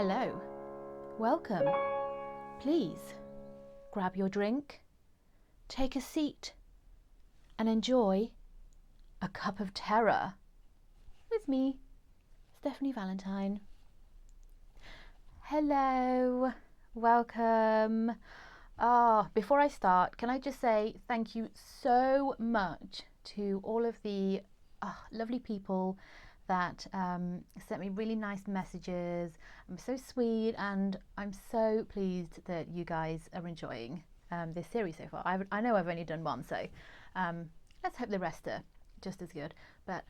Hello, welcome. Please grab your drink, take a seat, and enjoy a cup of terror with me, Stephanie Valentine. Hello, welcome. Before I start, can I just say thank you so much to all of the lovely people that sent me really nice messages. I'm so sweet, and I'm so pleased that you guys are enjoying this series so far. I know I've only done one, so let's hope the rest are just as good. But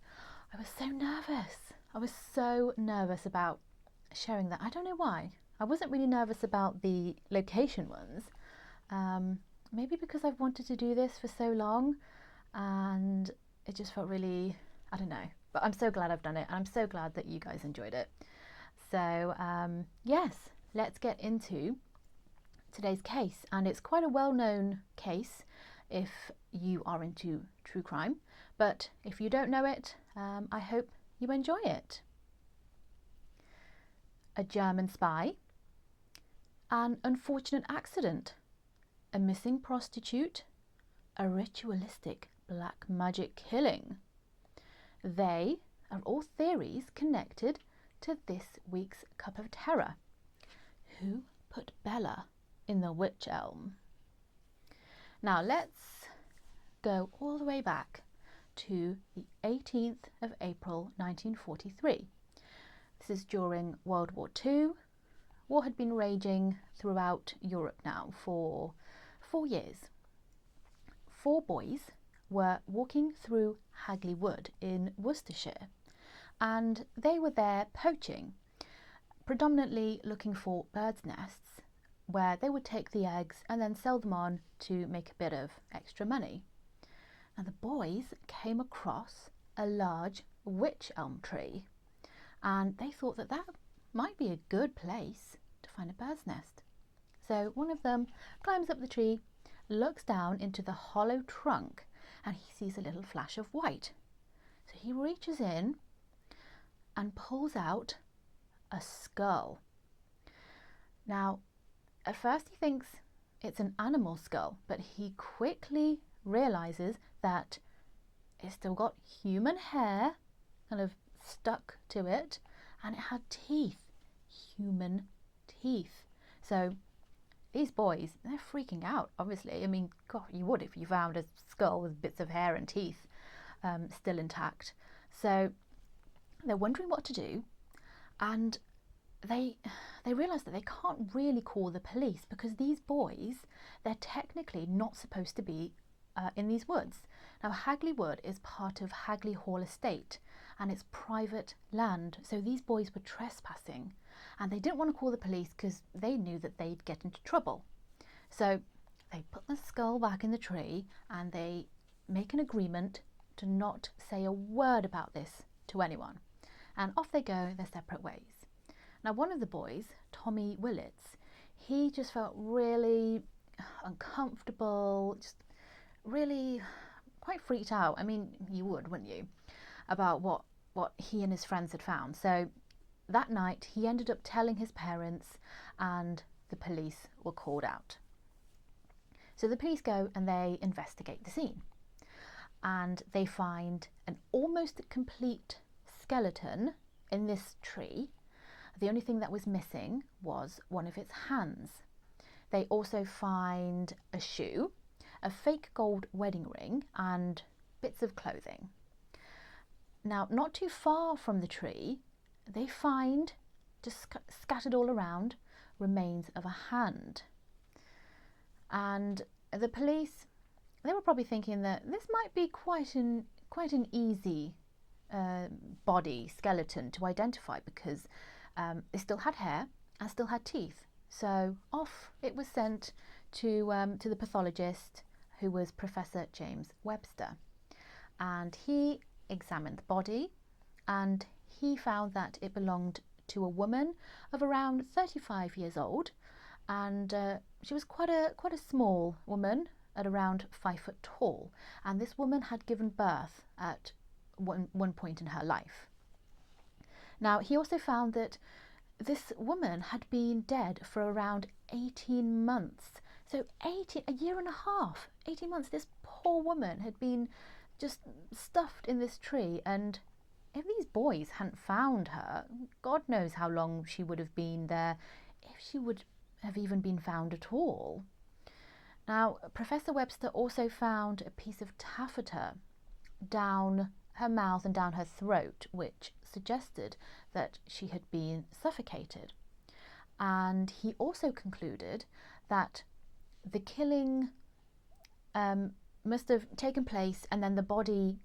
I was so nervous. I was so nervous about sharing that. I don't know why. I wasn't really nervous about the location ones. Maybe because I've wanted to do this for so long, and it just felt really, I don't know. But I'm so glad I've done it, and I'm so glad that you guys enjoyed it. So yes, let's get into today's case. And it's quite a well-known case if you are into true crime. But if you don't know it, I hope you enjoy it. A German spy, an unfortunate accident, a missing prostitute, a ritualistic black magic killing. They are all theories connected to this week's Cup of Terror. Who put Bella in the wych elm? Now let's go all the way back to the 18th of April 1943. This is during World War II. War had been raging throughout Europe now for 4 years. 4 boys were walking through Hagley Wood in Worcestershire, and they were there poaching, predominantly looking for birds' nests where they would take the eggs and then sell them on to make a bit of extra money. Now the boys came across a large wych elm tree, and they thought that that might be a good place to find a bird's nest. So one of them climbs up the tree, looks down into the hollow trunk, and he sees a little flash of white. So he reaches in and pulls out a skull. Now, at first he thinks it's an animal skull, but he quickly realizes that it's still got human hair kind of stuck to it, and it had teeth, human teeth. So these boys, they're freaking out, obviously. I mean, God, you would if you found a skull with bits of hair and teeth still intact. So they're wondering what to do, and they realise that they can't really call the police because these boys, they're technically not supposed to be in these woods. Now, Hagley Wood is part of Hagley Hall Estate, and it's private land. So these boys were trespassing, and they didn't want to call the police because they knew that they'd get into trouble. So they put the skull back in the tree, and they make an agreement to not say a word about this to anyone. And off they go their separate ways. Now, one of the boys, Tommy Willits, he just felt really uncomfortable, just really quite freaked out. I mean, you would, wouldn't you, about what he and his friends had found. So that night he ended up telling his parents, and the police were called out. So the police go and they investigate the scene, and they find an almost complete skeleton in this tree. The only thing that was missing was one of its hands. They also find a shoe, a fake gold wedding ring, and bits of clothing. Now, not too far from the tree, they find, just scattered all around, remains of a hand. And the police, they were probably thinking that this might be quite an easy body skeleton to identify because it still had hair and still had teeth. So off it was sent to the pathologist, who was Professor James Webster, and he examined the body, and he found that it belonged to a woman of around 35 years old, and she was quite a small woman at around 5 foot tall, and this woman had given birth at one point in her life. Now, he also found that this woman had been dead for around 18 months. So a year and a half, 18 months, this poor woman had been just stuffed in this tree, and if these boys hadn't found her, God knows how long she would have been there, if she would have even been found at all. Now, Professor Webster also found a piece of taffeta down her mouth and down her throat, which suggested that she had been suffocated. And he also concluded that the killing must have taken place and then the body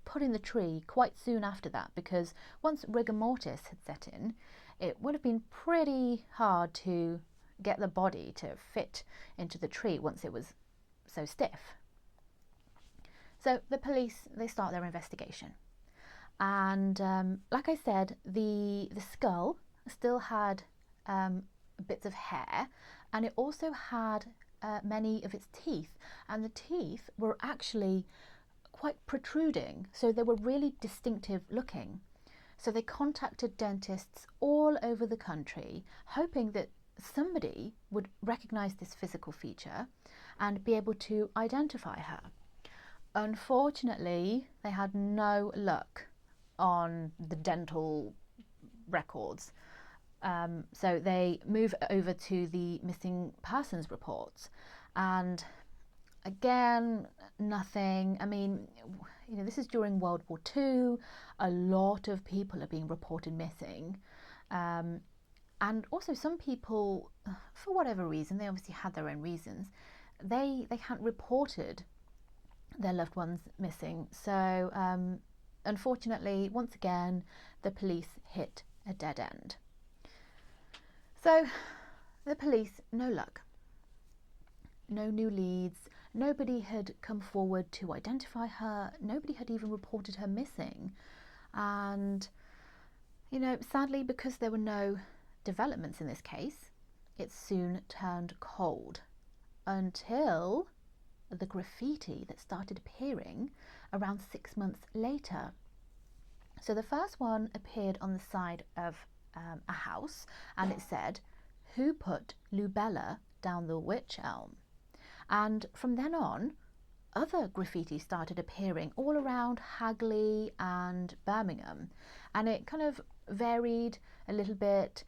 put in the tree quite soon after that, because once rigor mortis had set in, it would have been pretty hard to get the body to fit into the tree once it was so stiff. So the police, they start their investigation. And like I said, the skull still had bits of hair, and it also had many of its teeth. And the teeth were actually quite protruding, so they were really distinctive looking. So they contacted dentists all over the country, hoping that somebody would recognize this physical feature and be able to identify her. Unfortunately, they had no luck on the dental records. So they move over to the missing persons reports, and again, nothing. I mean, you know, this is during World War II. A lot of people are being reported missing. And also some people, for whatever reason, they obviously had their own reasons, they hadn't reported their loved ones missing. So unfortunately, once again, the police hit a dead end. So the police, no luck. No new leads. Nobody had come forward to identify her. Nobody had even reported her missing. And, you know, sadly, because there were no developments in this case, it soon turned cold until the graffiti that started appearing around 6 months later. So the first one appeared on the side of a house, and it said, "Who put Lubella down the wych elm?" And from then on, other graffiti started appearing all around Hagley and Birmingham, and it kind of varied a little bit.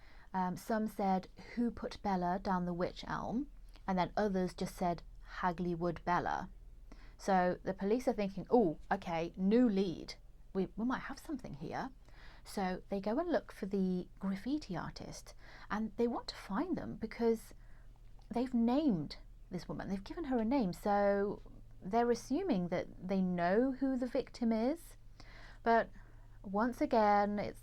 Some said, "Who put Bella down the wych elm?" and then others just said, "Hagley Wood Bella." So the police are thinking, oh, okay, new lead. We might have something here. So they go and look for the graffiti artist, and they want to find them because they've named this woman. They've given her a name, so they're assuming that they know who the victim is. But once again, it's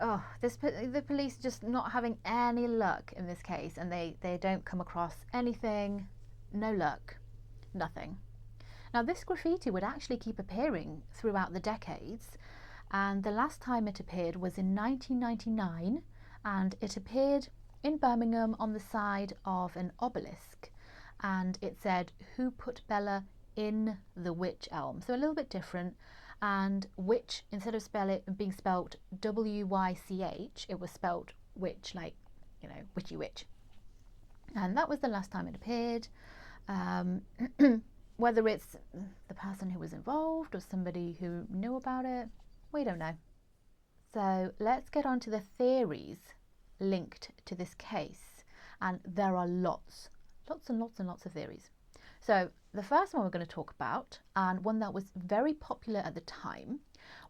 the police just not having any luck in this case, and they don't come across anything. No luck, nothing. Now this graffiti would actually keep appearing throughout the decades, and the last time it appeared was in 1999, and it appeared in Birmingham on the side of an obelisk, and it said, "Who put Bella in the wych elm?" So a little bit different. And witch, instead of being spelt W-Y-C-H, it was spelt witch, like, you know, witchy witch. And that was the last time it appeared. Whether it's the person who was involved or somebody who knew about it, we don't know. So let's get on to the theories linked to this case. And there are lots and lots of theories. So the first one we're going to talk about, and one that was very popular at the time,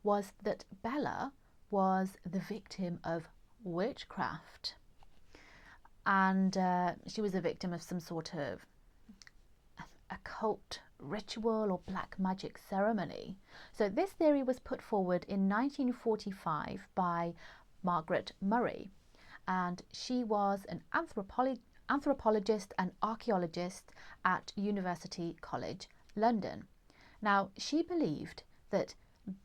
was that Bella was the victim of witchcraft. And she was a victim of some sort of occult ritual or black magic ceremony. So this theory was put forward in 1945 by Margaret Murray, and she was an anthropologist and archaeologist at University College London. Now, she believed that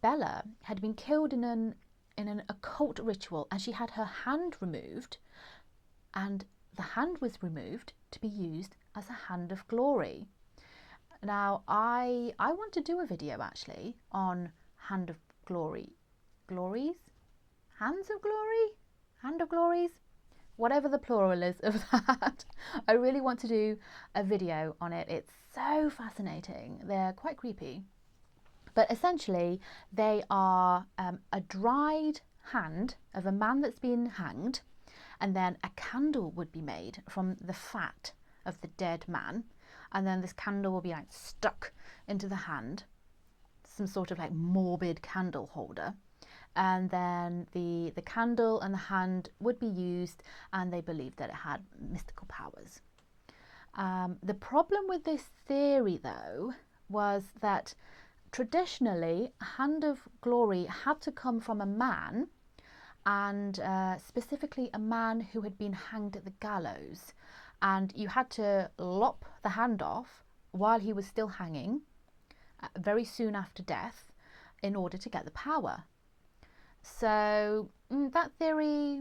Bella had been killed in an occult ritual, and she had her hand removed, and the hand was removed to be used as a hand of glory. Now, I want to do a video actually on hand of glory. Glories? Hands of glory? Hand of Glories, whatever the plural is of that. I really want to do a video on it. It's so fascinating. They're quite creepy. But essentially, they are a dried hand of a man that's been hanged, and then a candle would be made from the fat of the dead man, and then this candle will be like stuck into the hand, some sort of like morbid candle holder, and then the candle and the hand would be used, and they believed that it had mystical powers. The problem with this theory, though, was that traditionally, a hand of glory had to come from a man, and specifically a man who had been hanged at the gallows. And you had to lop the hand off while he was still hanging, very soon after death, in order to get the power. So that theory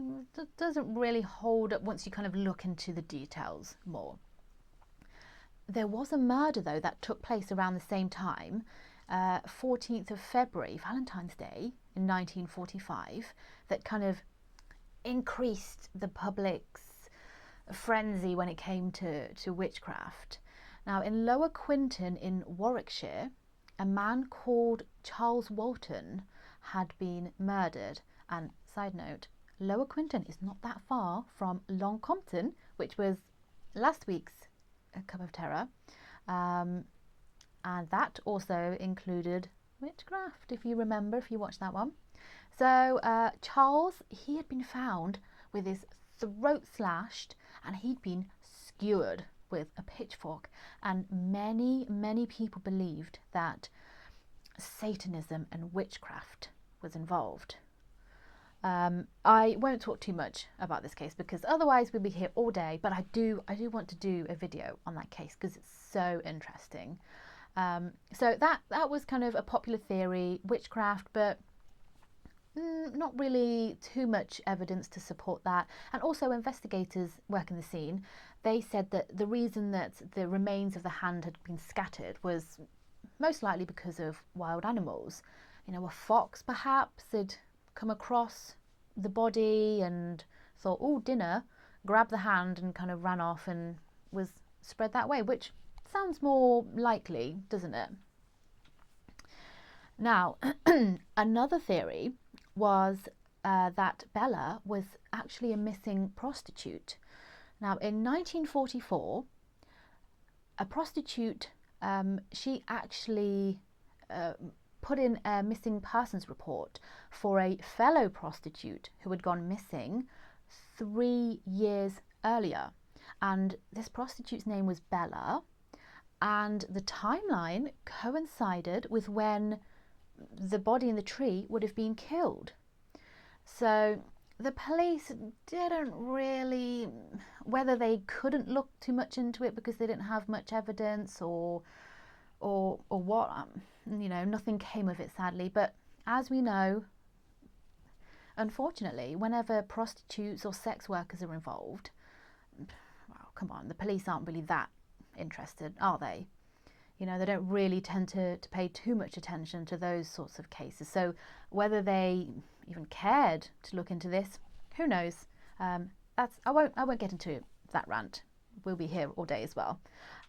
doesn't really hold up once you kind of look into the details more. There was a murder, though, that took place around the same time, 14th of February, Valentine's Day in 1945, that kind of increased the public's frenzy when it came to witchcraft. Now, in Lower Quinton in Warwickshire, a man called Charles Walton had been murdered. And side note, Lower Quinton is not that far from Long Compton, which was last week's Cup of Terror. And that also included witchcraft, if you remember, if you watched that one. So Charles, he had been found with his throat slashed, and he'd been skewered with a pitchfork. And many, many people believed that Satanism and witchcraft was involved. I won't talk too much about this case because otherwise we'll be here all day, but I do want to do a video on that case because it's so interesting. So that was kind of a popular theory, witchcraft, but not really too much evidence to support that. And also investigators working the scene, they said that the reason that the remains of the hand had been scattered was most likely because of wild animals. You know, a fox perhaps had come across the body and thought, oh, dinner, grabbed the hand and kind of ran off and was spread that way, which sounds more likely, doesn't it? Now, another theory was that Bella was actually a missing prostitute. Now, in 1944, a prostitute, she actually put in a missing persons report for a fellow prostitute who had gone missing 3 years earlier. And this prostitute's name was Bella. And the timeline coincided with when the body in the tree would have been killed. So the police didn't really, whether they couldn't look too much into it because they didn't have much evidence or what, you know, nothing came of it, sadly. But as we know, unfortunately, whenever prostitutes or sex workers are involved, well, come on, the police aren't really that interested, are they? You know, they don't really tend to pay too much attention to those sorts of cases. So whether they even cared to look into this, who knows? I won't get into that rant. We'll be here all day as well.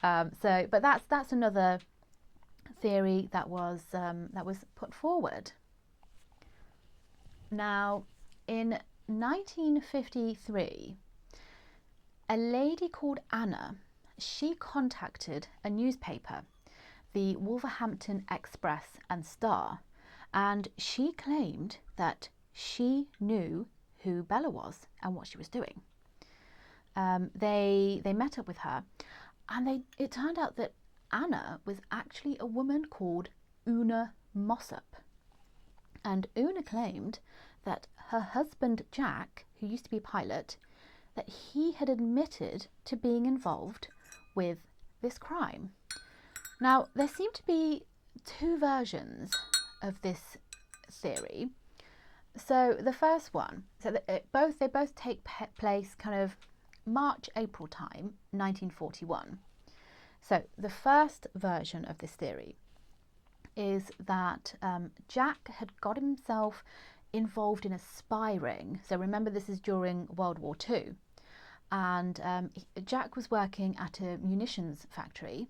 But that's another theory that was put forward. Now, in 1953, a lady called Anna, she contacted a newspaper, the Wolverhampton Express and Star, and she claimed that she knew who Bella was and what she was doing. They met up with her, and it turned out that Anna was actually a woman called Una Mossop. And Una claimed that her husband Jack, who used to be a pilot, that he had admitted to being involved with this crime. Now, there seem to be two versions of this theory. So the first one, they both take place kind of March, April time, 1941. So the first version of this theory is that Jack had got himself involved in a spy ring. So remember, this is during World War II. And Jack was working at a munitions factory,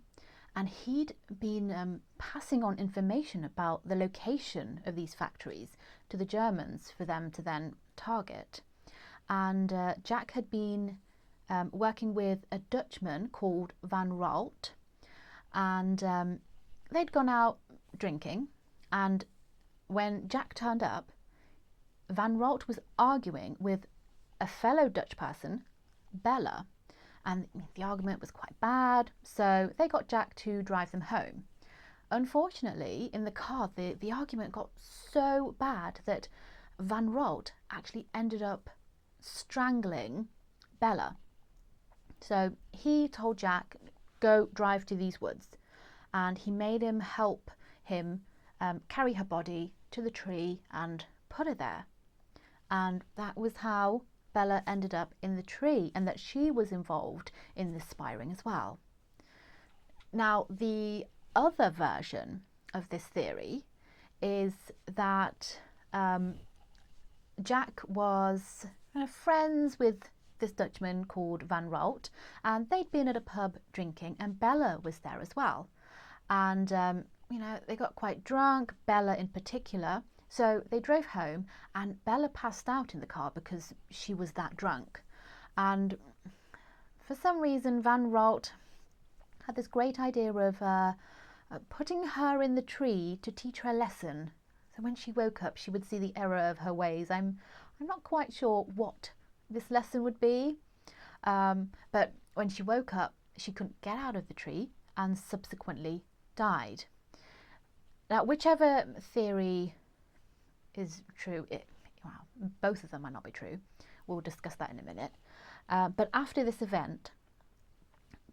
and he'd been passing on information about the location of these factories to the Germans for them to then target. And Jack had been working with a Dutchman called Van Ralt, and they'd gone out drinking, and when Jack turned up, Van Ralt was arguing with a fellow Dutch person, Bella, and the argument was quite bad, so they got Jack to drive them home. Unfortunately, in the car, the argument got so bad that Van Ralt actually ended up strangling Bella. So he told Jack, go drive to these woods, and he made him help him carry her body to the tree and put her there. And that was how Bella ended up in the tree, and that she was involved in this spy ring as well. Now, the other version of this theory is that Jack was friends with this Dutchman called Van Ralt, and they'd been at a pub drinking, and Bella was there as well. And, they got quite drunk, Bella in particular. So they drove home, and Bella passed out in the car because she was that drunk. And for some reason, Van Ralt had this great idea of putting her in the tree to teach her a lesson. So when she woke up, she would see the error of her ways. I'm not quite sure what this lesson would be, but when she woke up, she couldn't get out of the tree and subsequently died. Now, whichever theory is true, both of them might not be true. We'll discuss that in a minute. But after this event,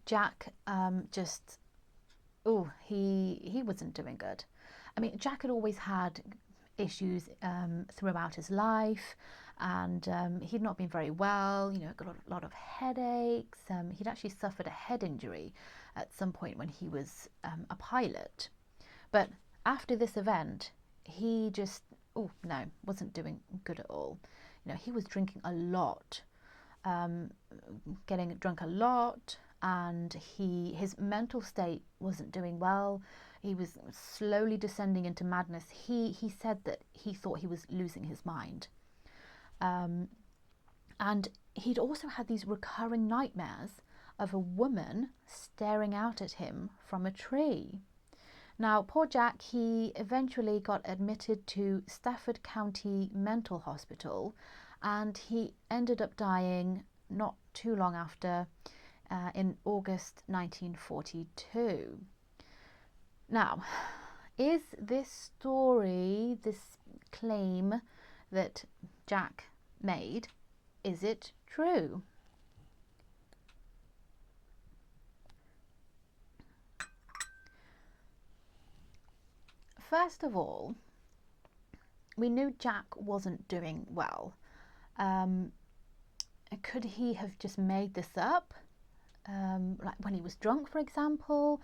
Jack he wasn't doing good. I mean, Jack had always had issues throughout his life, and he'd not been very well. Got a lot of headaches. He'd actually suffered a head injury at some point when he was a pilot. But after this event, he just wasn't doing good at all. He was drinking a lot, getting drunk a lot, and his mental state wasn't doing well. He was slowly descending into madness. He said that he thought he was losing his mind. And he'd also had these recurring nightmares of a woman staring out at him from a tree. Now, poor Jack, he eventually got admitted to Stafford County Mental Hospital, and he ended up dying not too long after, in August 1942. Now, is this story, this claim that Jack made, is it true? First of all, we knew Jack wasn't doing well. Could he have just made this up? Like when he was drunk, for example?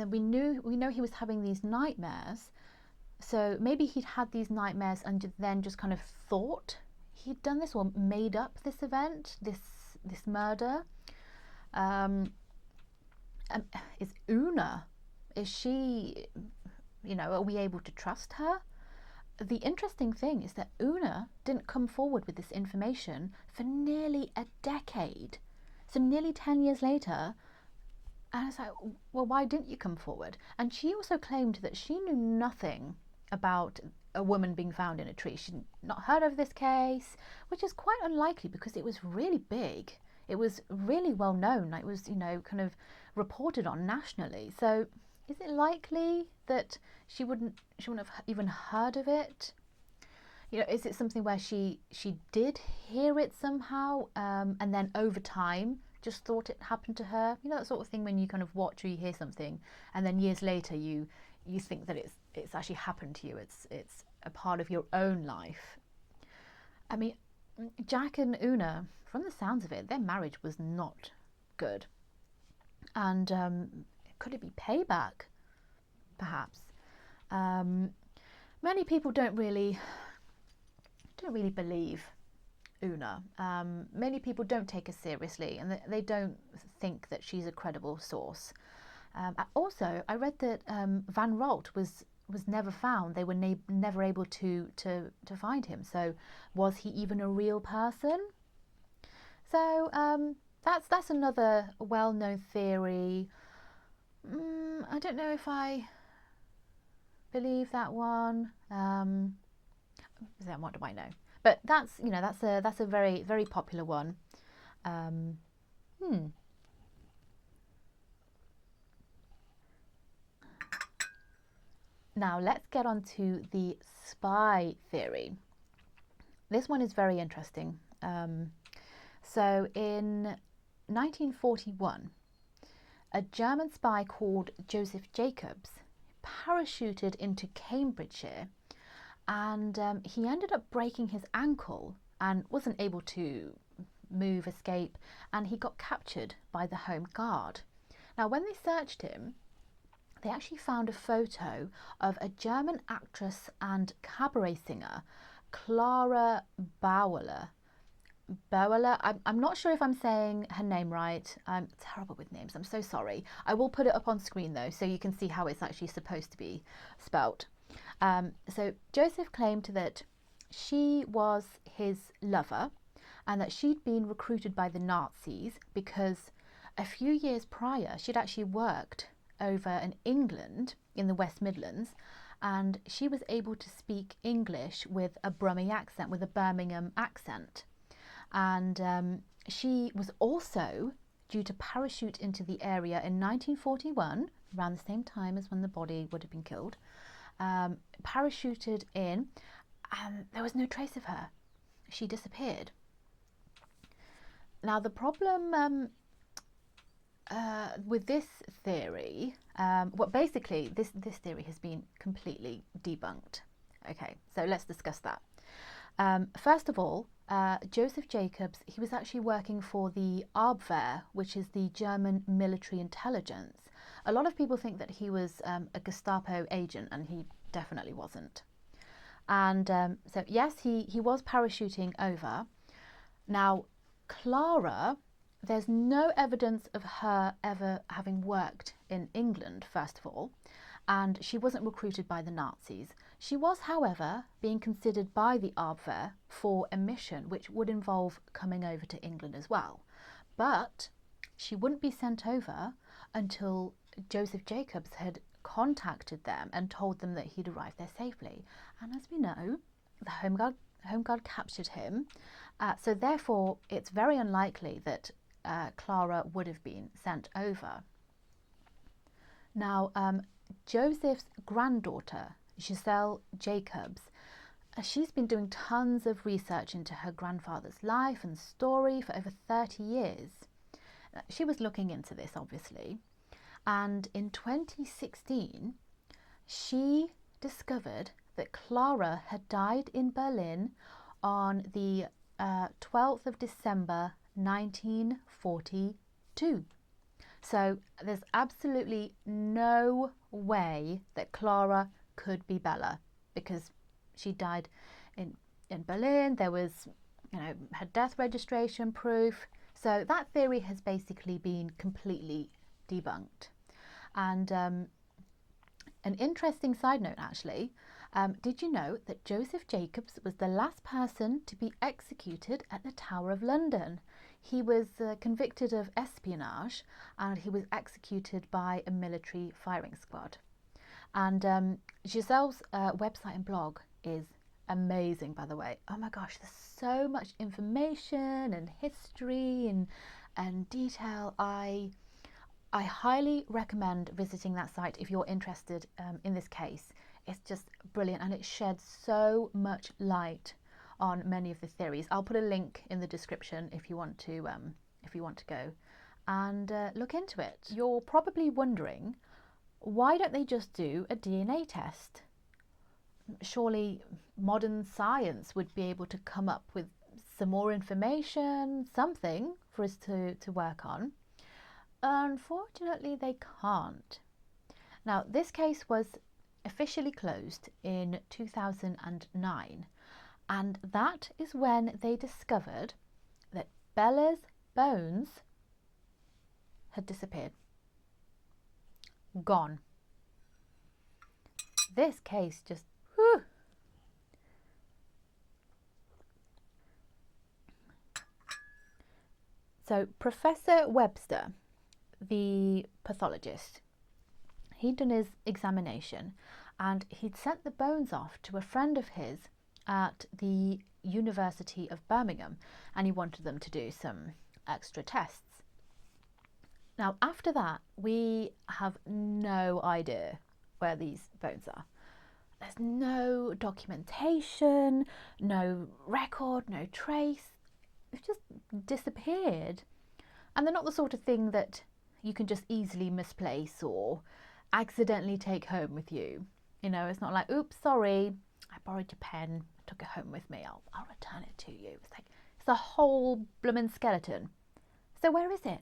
We know he was having these nightmares. So maybe he'd had these nightmares and then just kind of thought he'd done this, or made up this event, this murder. Is Una? Is she? Are we able to trust her? The interesting thing is that Una didn't come forward with this information for nearly a decade. So nearly 10 years later, and it's like, well, why didn't you come forward? And she also claimed that she knew nothing about a woman being found in a tree. She'd not heard of this case, which is quite unlikely because it was really big. It was really well known. It was, kind of reported on nationally. So is it likely that she wouldn't have even heard of it? Is it something where she did hear it somehow, and then over time just thought it happened to her? That sort of thing when you kind of watch or you hear something, and then years later you think that it's actually happened to you. It's a part of your own life. I mean, Jack and Una, from the sounds of it, their marriage was not good, and could it be payback? Perhaps. Many people don't really didn't really believe Una. Many people don't take her seriously, and they don't think that she's a credible source. Also, I read that Van Ralt was never found. They were never able to find him. So was he even a real person? So that's another well-known theory. I don't know if I believe that one. Then what do I know? But that's a very, very popular one. Now let's get on to the spy theory. This one is very interesting. So in 1941, a German spy called Joseph Jacobs parachuted into Cambridgeshire, and he ended up breaking his ankle and wasn't able to escape, and he got captured by the Home Guard. Now, when they searched him, they actually found a photo of a German actress and cabaret singer, Clara Bauer. I'm not sure if I'm saying her name right. I'm terrible with names. I'm so sorry. I will put it up on screen though, so you can see how it's actually supposed to be spelt. So Joseph claimed that she was his lover and that she'd been recruited by the Nazis because a few years prior she'd actually worked over in England in the West Midlands, and she was able to speak English with a Birmingham accent. And she was also due to parachute into the area in 1941, around the same time as when the body would have been killed. Parachuted in, and there was no trace of her. She disappeared. Now the problem with this theory, basically this theory has been completely debunked. Okay, so let's discuss that. First of all, Joseph Jacobs, he was actually working for the Abwehr, which is the German military intelligence. A lot of people think that he was a Gestapo agent, and he definitely wasn't. And so yes, he was parachuting over. Now, Clara, there's no evidence of her ever having worked in England, first of all, and she wasn't recruited by the Nazis. She was, however, being considered by the Abwehr for a mission which would involve coming over to England as well. But she wouldn't be sent over until Joseph Jacobs had contacted them and told them that he'd arrived there safely. And as we know, the Home Guard captured him. So therefore, it's very unlikely that Clara would have been sent over. Now, Joseph's granddaughter, Giselle Jacobs, she's been doing tons of research into her grandfather's life and story for over 30 years. She was looking into this, obviously, and in 2016, she discovered that Clara had died in Berlin on the 12th of December 1942. So there's absolutely no way that Clara could be Bella, because she died in Berlin. There was, her death registration proof. So that theory has basically been completely debunked. And an interesting side note, actually, did you know that Joseph Jacobs was the last person to be executed at the Tower of London? He was convicted of espionage, and he was executed by a military firing squad. And Giselle's website and blog is amazing, by the way. Oh my gosh, there's so much information and history and detail. I highly recommend visiting that site if you're interested in this case. It's just brilliant, and it sheds so much light on many of the theories. I'll put a link in the description if you want to go and look into it. You're probably wondering, why don't they just do a DNA test? Surely modern science would be able to come up with some more information, something for us to work on. Unfortunately, they can't. Now, this case was officially closed in 2009, And that is when they discovered that Bella's bones had disappeared. Gone. This case just, whew. So Professor Webster, the pathologist, he'd done his examination and he'd sent the bones off to a friend of his at the University of Birmingham, and he wanted them to do some extra tests. Now, after that, we have no idea where these bones are. There's no documentation, no record, no trace. They've just disappeared. And they're not the sort of thing that you can just easily misplace or accidentally take home with you. You know, it's not like, oops, sorry, I borrowed your pen, took it home with me, I'll return it to you. It's like, it's a whole bloomin' skeleton. So where is it?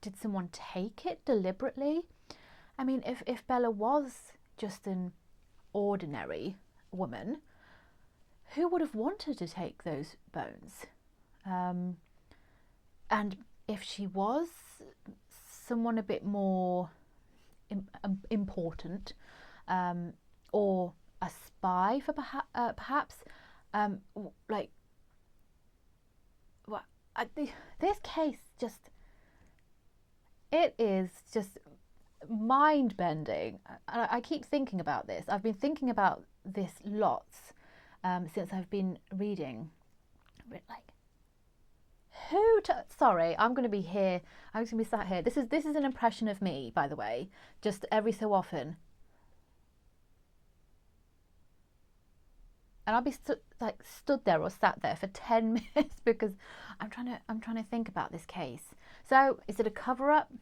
Did someone take it deliberately? I mean, if Bella was just an ordinary woman, who would have wanted to take those bones? And if she was someone a bit more important, or a spy for perhaps, like, well, this case just, it is just mind-bending. I keep thinking about this. I've been thinking about this lots since I've been reading. Like, sorry, I'm going to be here. I'm just going to be sat here. This is an impression of me, by the way, just every so often. And I'll be stood there or sat there for 10 minutes because I'm trying to think about this case. So, is it a cover-up?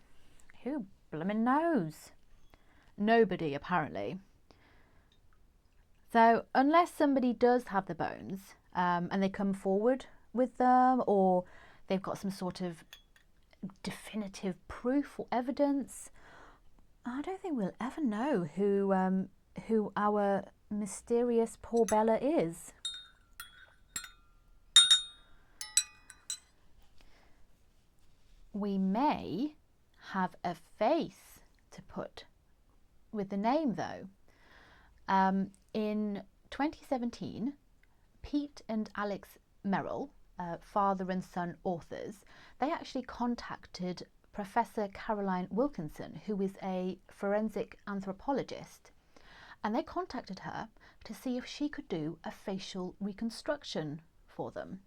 Who blooming knows? Nobody, apparently. So, unless somebody does have the bones and they come forward with them, or they've got some sort of definitive proof or evidence, I don't think we'll ever know who our mysterious poor Bella is. We may have a face to put with the name, though. In 2017, Pete and Alex Merrill, father and son authors, they actually contacted Professor Caroline Wilkinson, who is a forensic anthropologist, and they contacted her to see if she could do a facial reconstruction for them.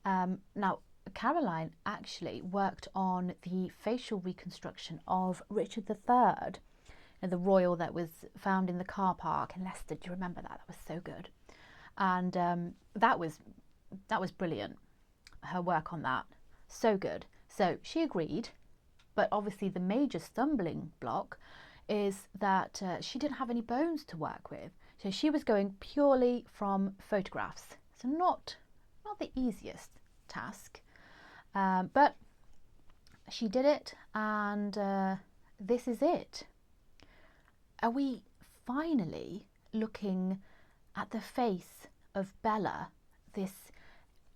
Now, Caroline actually worked on the facial reconstruction of Richard III, the royal that was found in the car park in Leicester. Do you remember that? That was so good. And that was brilliant, her work on that. So good. So she agreed, but obviously the major stumbling block is that she didn't have any bones to work with. So she was going purely from photographs. So not the easiest task. But she did it, and this is it. Are we finally looking at the face of Bella, this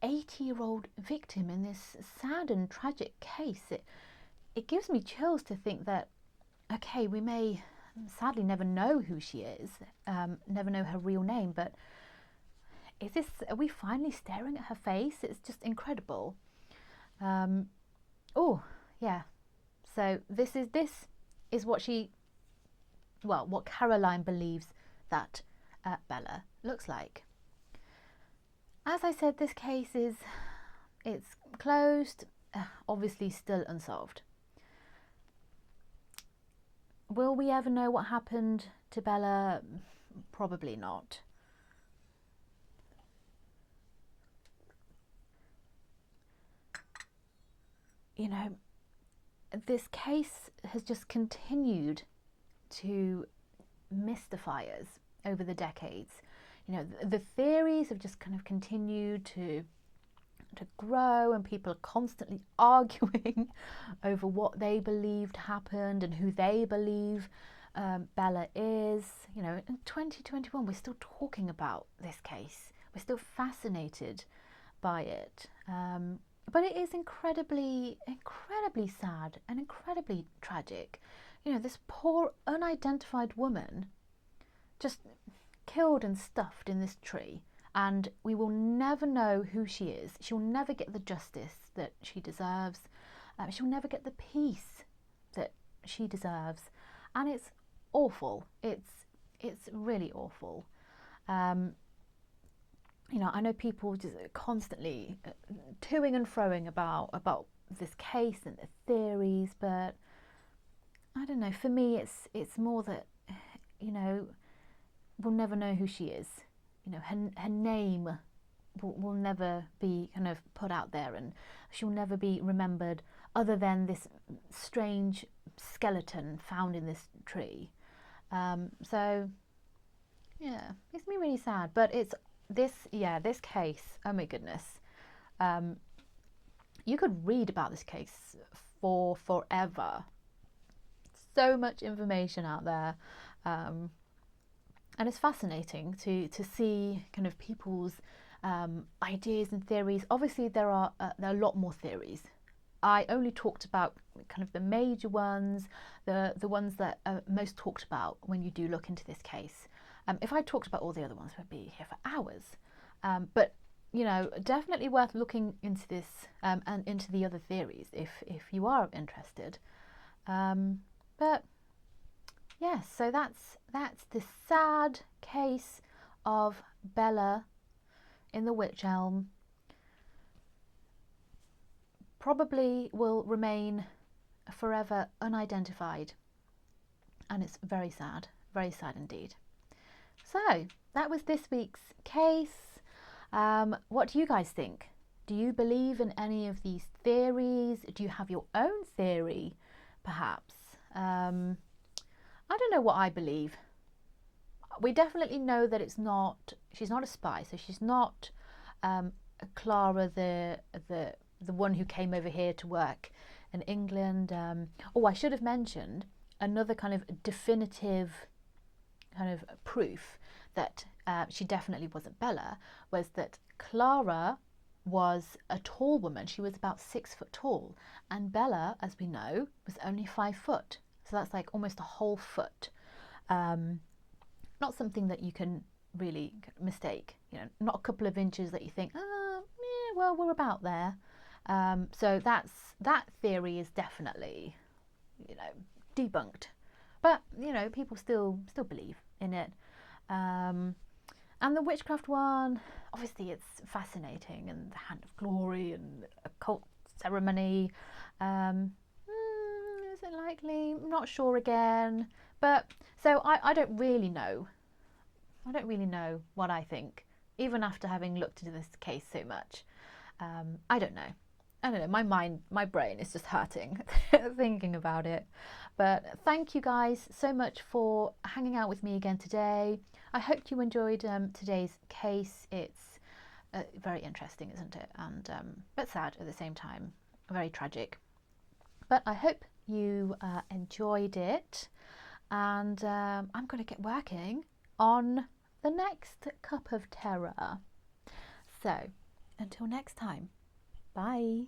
80-year-old victim in this sad and tragic case? It gives me chills to think that, okay, we may sadly never know who she is, never know her real name, but are we finally staring at her face? It's just incredible. Oh, yeah. So this is what Caroline believes that Bella looks like. As I said, this case it's closed, obviously still unsolved. Will we ever know what happened to Bella? Probably not. You know, this case has just continued to mystify us over the decades. You know, the theories have just kind of continued to grow, and people are constantly arguing over what they believed happened and who they believe Bella is. You know, in 2021, we're still talking about this case. We're still fascinated by it. But it is incredibly sad and incredibly tragic. You know, this poor unidentified woman just killed and stuffed in this tree, and we will never know who she is. She'll never get the justice that she deserves. She'll never get the peace that she deserves, and it's awful. It's really awful. You know, I know people just constantly toing and froing about this case and the theories, but I don't know. For me, it's more that, you know, we'll never know who she is. You know, her name will never be kind of put out there, and she'll never be remembered other than this strange skeleton found in this tree. So yeah, makes me really sad. But it's this case. Oh my goodness, you could read about this case for forever. So much information out there. And it's fascinating to see kind of people's ideas and theories. Obviously, there are a lot more theories. I only talked about kind of the major ones, the ones that are most talked about when you do look into this case. If I talked about all the other ones, we'd be here for hours. But you know, definitely worth looking into this and into the other theories if you are interested. But yes, so that's the sad case of Bella in the Wych Elm. Probably will remain forever unidentified, and it's very sad indeed. So that was this week's case. What do you guys think? Do you believe in any of these theories? Do you have your own theory, perhaps? I don't know what I believe. We definitely know that she's not a spy, so she's not Clara, the one who came over here to work in England. I should have mentioned another kind of definitive kind of proof that she definitely wasn't Bella was that Clara was a tall woman. She was about 6 foot tall, and Bella, as we know, was only 5 foot. So that's like almost a whole foot. Not something that you can really mistake. You know, not a couple of inches that you think, well, we're about there. So that theory is definitely, you know, debunked. But you know, people still believe in it. And the witchcraft one, obviously, it's fascinating, and the Hand of Glory and occult ceremony. Is it likely? I'm not sure again. But so I don't really know. I don't really know what I think, even after having looked into this case so much. I don't know. My brain is just hurting thinking about it. But thank you guys so much for hanging out with me again today. I hope you enjoyed today's case. It's very interesting, isn't it? And but sad at the same time. Very tragic. But I hope you enjoyed it. And I'm going to get working on the next cup of terror. So until next time. Bye.